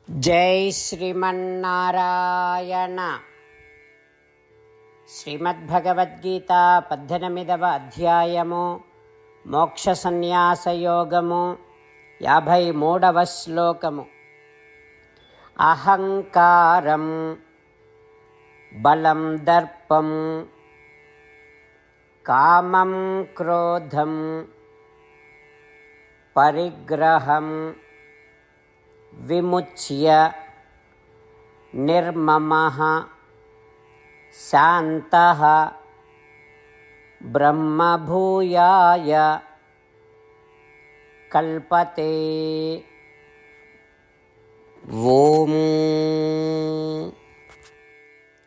జై శ్రీమన్నారాయణ. శ్రీమద్భగవద్గీత 18వ అధ్యాయము మోక్ష సన్యాస యోగము 53వ శ్లోకము. అహంకారం బలం దర్పం కామం క్రోధం పరిగ్రహం విముచ్య నిర్మమః శాంతః బ్రహ్మభూయాయ కల్పతే. ఓం.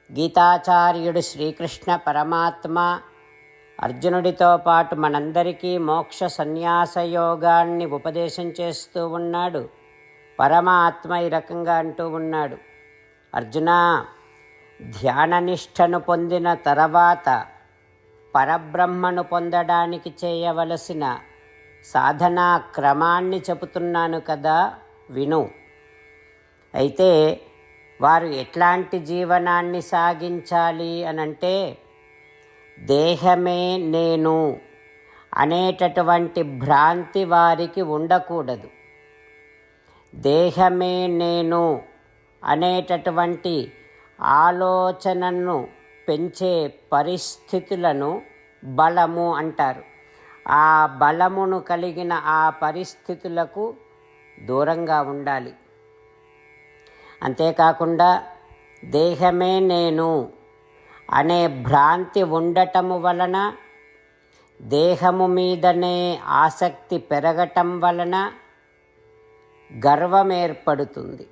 గీతాచార్యుడు శ్రీకృష్ణ పరమాత్మ అర్జునుడితో పాటు మనందరికీ మోక్ష సన్యాస యోగాన్ని ఉపదేశం చేస్తూ ఉన్నాడు. పరమాత్మ ఈ రకంగా అంటూ ఉన్నాడు, అర్జున, ధ్యాననిష్టను పొందిన తర్వాత పరబ్రహ్మను పొందడానికి చేయవలసిన సాధనా క్రమాన్ని చెబుతున్నాను కదా, విను. అయితే వారు ఎట్లాంటి జీవనాన్ని సాగించాలి అనంటే, దేహమే నేను అనేటటువంటి భ్రాంతి వారికి ఉండకూడదు. దేహమే నేను అనేటటువంటి ఆలోచనను పెంచే పరిస్థితులను బలము అంటారు. ఆ బలమును కలిగిన ఆ పరిస్థితులకు దూరంగా ఉండాలి. అంతేకాకుండా దేహమే నేను అనే భ్రాంతి ఉండటము వలన, దేహము మీదనే ఆసక్తి పెరగటం వలన గర్వం ఏర్పడుతుంది.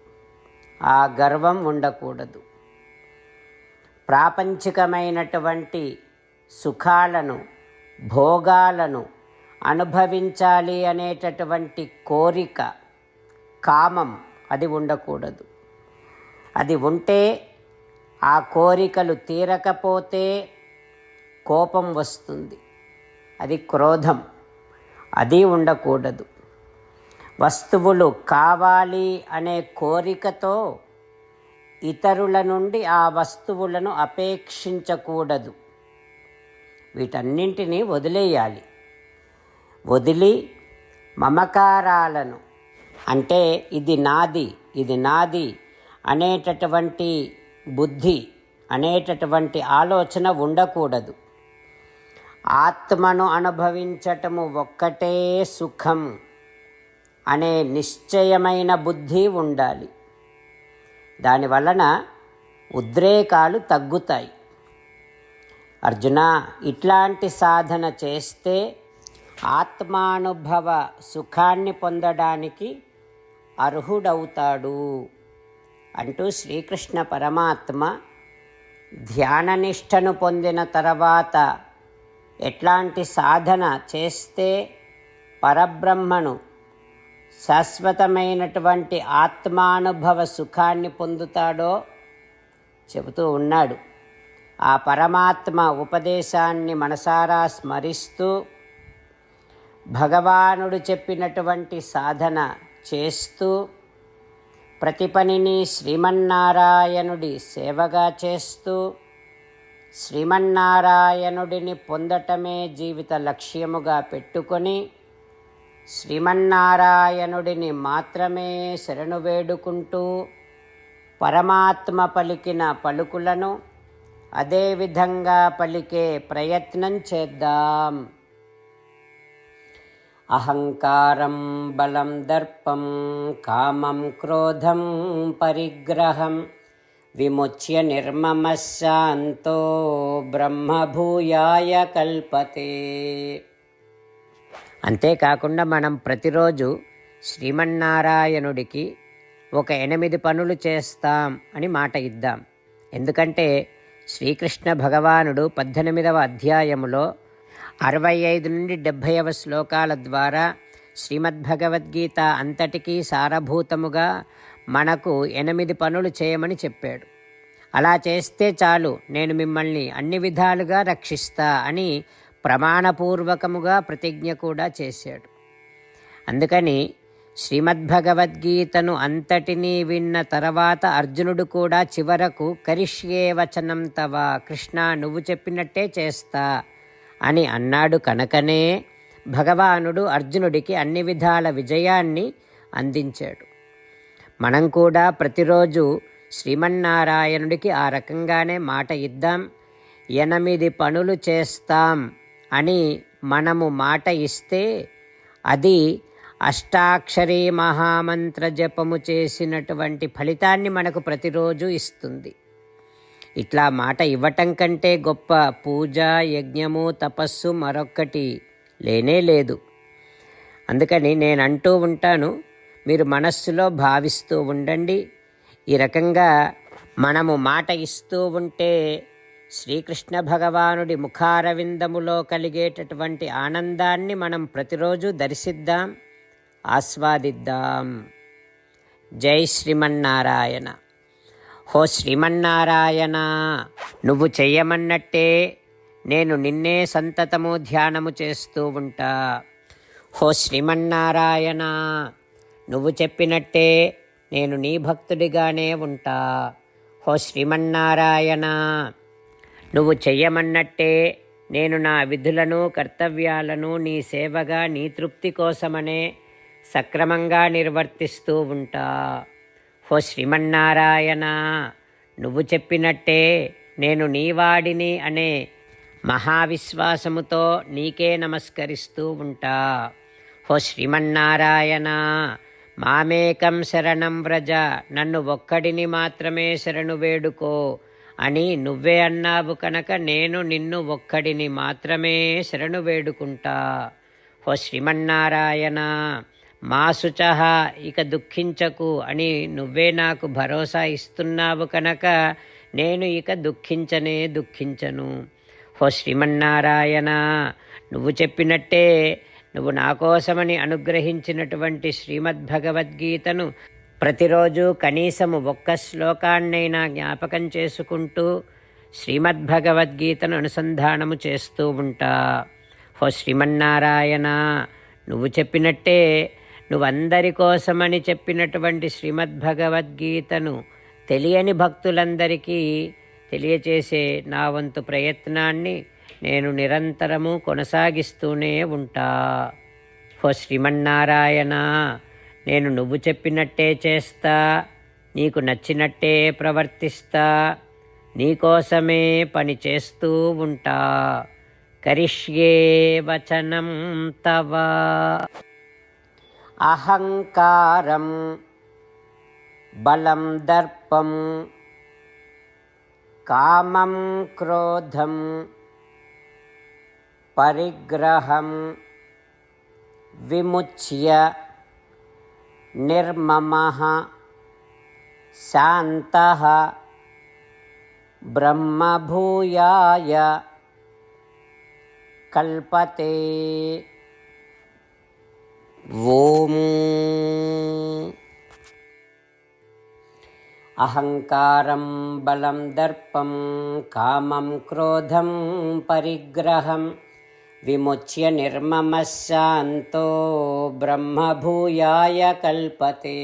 ఆ గర్వం ఉండకూడదు. ప్రాపంచికమైనటువంటి సుఖాలను, భోగాలను అనుభవించాలి అనేటటువంటి కోరిక, కామం, అది ఉండకూడదు. అది ఉంటే, ఆ కోరికలు తీరకపోతే కోపం వస్తుంది. అది క్రోధం. అది ఉండకూడదు. వస్తువులు కావాలి అనే కోరికతో ఇతరుల నుండి ఆ వస్తువులను అపేక్షించకూడదు. వీటన్నింటినీ వదిలేయాలి. వదిలి మమకారాలను, అంటే ఇది నాది, ఇది నాది అనేటటువంటి బుద్ధి, అనేటటువంటి ఆలోచన ఉండకూడదు. ఆత్మను అనుభవించటము ఒక్కటే సుఖం అనే నిశ్చయమైన బుద్ధి ఉండాలి. దానివలన ఉద్రేకాలు తగ్గుతాయి. అర్జున, ఇట్లాంటి సాధన చేస్తే ఆత్మానుభవ సుఖాన్ని పొందడానికి అర్హుడవుతాడు అంటూ శ్రీకృష్ణ పరమాత్మ ధ్యాననిష్టను పొందిన తర్వాత ఎట్లాంటి సాధన చేస్తే పరబ్రహ్మను, శాశ్వతమైనటువంటి ఆత్మానుభవ సుఖాన్ని పొందుతాడో చెబుతూ ఉన్నాడు. ఆ పరమాత్మ ఉపదేశాన్ని మనసారా స్మరిస్తూ భగవానుడు చెప్పినటువంటి సాధన చేస్తూ ప్రతి పనిని శ్రీమన్నారాయణుడి సేవగా చేస్తూ శ్రీమన్నారాయణుడిని పొందటమే జీవిత లక్ష్యముగా పెట్టుకొని శ్రీమన్నారాయణుడిని మాత్రమే శరణు వేడుకుంటూ పరమాత్మ పలికిన పలుకులను అదేవిధంగా పలికే ప్రయత్నం చేద్దాం. అహంకారం బలం దర్పం కామం క్రోధం పరిగ్రహం విముచ్య నిర్మమః శాంతో బ్రహ్మభూయాయ కల్పతే. అంతేకాకుండా మనం ప్రతిరోజు శ్రీమన్నారాయణుడికి ఒక 8 పనులు చేస్తాం అని మాట ఇద్దాం. ఎందుకంటే శ్రీకృష్ణ భగవానుడు 18వ అధ్యాయములో 65 నుండి 70వ శ్లోకాల ద్వారా శ్రీమద్భగవద్గీత అంతటికీ సారభూతముగా మనకు 8 పనులు చేయమని చెప్పాడు. అలా చేస్తే చాలు, నేను మిమ్మల్ని అన్ని విధాలుగా రక్షిస్తా అని ప్రమాణపూర్వకముగా ప్రతిజ్ఞ కూడా చేశాడు. అందుకని శ్రీమద్భగవద్గీతను అంతటినీ విన్న తర్వాత అర్జునుడు కూడా చివరకు కరిష్యే వచనం తవ, కృష్ణ నువ్వు చెప్పినట్టే చేస్తా అని అన్నాడు కనుకనే భగవానుడు అర్జునుడికి అన్ని విధాల విజయాన్ని అందించాడు. మనం కూడా ప్రతిరోజు శ్రీమన్నారాయణుడికి ఆ రకంగానే మాట ఇద్దాం. 8 పనులు చేస్తాం అని మనము మాట ఇస్తే అది అష్టాక్షరీ మహామంత్ర జపము చేసినటువంటి ఫలితాన్ని మనకు ప్రతిరోజు ఇస్తుంది. ఇట్లా మాట ఇవ్వటం కంటే గొప్ప పూజ, యజ్ఞము, తపస్సు మరొక్కటి లేనే లేదు. అందుకని నేను అంటూ ఉంటాను, మీరు మనస్సులో భావిస్తూ ఉండండి. ఈ రకంగా మనము మాట ఇస్తూ ఉంటే శ్రీకృష్ణ భగవానుడి ముఖారవిందములో కలిగేటటువంటి ఆనందాన్ని మనం ప్రతిరోజు దర్శిద్దాం, ఆస్వాదిద్దాం. జై శ్రీమన్నారాయణ. హో శ్రీమన్నారాయణ, నువ్వు చెయ్యమన్నట్టే నేను నిన్నే సంతతము ధ్యానము చేస్తూ ఉంటా. హో శ్రీమన్నారాయణ, నువ్వు చెప్పినట్టే నేను నీ భక్తుడిగానే ఉంటా. హో శ్రీమన్నారాయణ, నువ్వు చెయ్యమన్నట్టే నేను నా విధులను, కర్తవ్యాలను నీ సేవగా, నీ తృప్తి కోసమనే సక్రమంగా నిర్వర్తిస్తూ ఉంటా. హో శ్రీమన్నారాయణ, నువ్వు చెప్పినట్టే నేను నీవాడిని అనే మహావిశ్వాసముతో నీకే నమస్కరిస్తూ ఉంటా. హో శ్రీమన్నారాయణ, మామేకం శరణం వ్రజ, నన్ను ఒక్కడిని మాత్రమే శరణు వేడుకో అని నువ్వే అన్నావు కనుక నేను నిన్ను ఒక్కడిని మాత్రమే శరణు వేడుకుంటా. హో శ్రీమన్నారాయణ, మా శుచః, ఇక దుఃఖించకు అని నువ్వే నాకు భరోసా ఇస్తున్నావు కనుక నేను ఇక దుఃఖించను. హో శ్రీమన్నారాయణ, నువ్వు చెప్పినట్టే నువ్వు నా కోసమని అనుగ్రహించినటువంటి శ్రీమద్భగవద్గీతను ప్రతిరోజు కనీసము ఒక్క శ్లోకాన్నైనా జ్ఞాపకం చేసుకుంటూ శ్రీమద్భగవద్గీతను అనుసంధానము చేస్తూ ఉంటా. హో శ్రీమన్నారాయణ, నువ్వు చెప్పినట్టే నువ్వందరి కోసమని చెప్పినటువంటి శ్రీమద్భగవద్గీతను తెలియని భక్తులందరికీ తెలియచేసే నా వంతు ప్రయత్నాన్ని నేను నిరంతరము కొనసాగిస్తూనే ఉంటా. హో శ్రీమన్నారాయణ, నేను నువ్వు చెప్పినట్టే చేస్తా, నీకు నచ్చినట్టే ప్రవర్తిస్తా, నీకోసమే పని చేస్తూ ఉంటా. కరిష్యే వచనం తవ. అహంకారం బలం దర్పం కామం క్రోధం పరిగ్రహం విముచ్య నిర్మమః శాంతః బ్రహ్మభూయాయ కల్పతే. ఓం. అహంకారం బలం దర్పం కామం క్రోధం పరిగ్రహం విముచ్య నిర్మమః శాంతో బ్రహ్మభూయాయ కల్పతే.